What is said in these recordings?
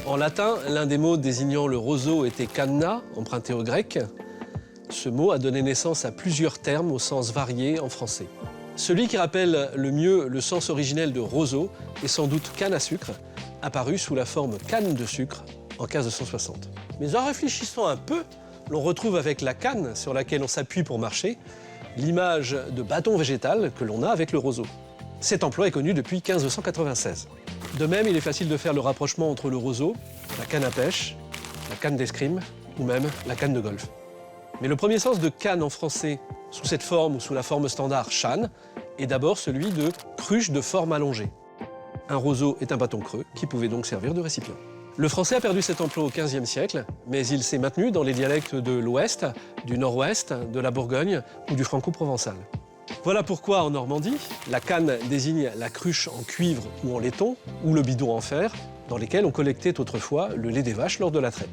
En latin, l'un des mots désignant le roseau était canna, emprunté au grec. Ce mot a donné naissance à plusieurs termes au sens varié en français. Celui qui rappelle le mieux le sens originel de roseau est sans doute canne à sucre, apparu sous la forme canne de sucre en 1560. Mais en réfléchissant un peu, l'on retrouve avec la canne sur laquelle on s'appuie pour marcher l'image de bâton végétal que l'on a avec le roseau. Cet emploi est connu depuis 1596. De même, il est facile de faire le rapprochement entre le roseau, la canne à pêche, la canne d'escrime ou même la canne de golf. Mais le premier sens de canne en français, sous cette forme ou sous la forme standard chane, est d'abord celui de cruche de forme allongée. Un roseau est un bâton creux qui pouvait donc servir de récipient. Le français a perdu cet emploi au XVe siècle, mais il s'est maintenu dans les dialectes de l'Ouest, du Nord-Ouest, de la Bourgogne ou du franco-provençal. Voilà pourquoi en Normandie, la canne désigne la cruche en cuivre ou en laiton, ou le bidon en fer, dans lesquels on collectait autrefois le lait des vaches lors de la traite.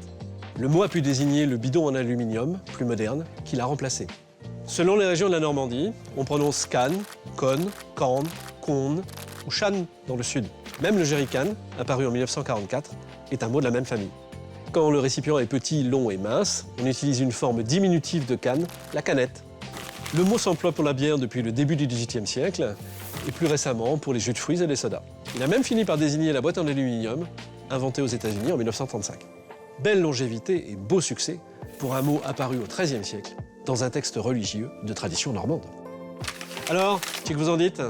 Le mot a pu désigner le bidon en aluminium, plus moderne, qui l'a remplacé. Selon les régions de la Normandie, on prononce canne, conne, corne, conne ou chane dans le sud. Même le jerrycan, apparu en 1944, est un mot de la même famille. Quand le récipient est petit, long et mince, on utilise une forme diminutive de canne, la canette. Le mot s'emploie pour la bière depuis le début du XVIIIe siècle et plus récemment pour les jus de fruits et les sodas. Il a même fini par désigner la boîte en aluminium, inventée aux États-Unis en 1935. Belle longévité et beau succès pour un mot apparu au XIIIe siècle dans un texte religieux de tradition normande. Alors, qu'est-ce que vous en dites ?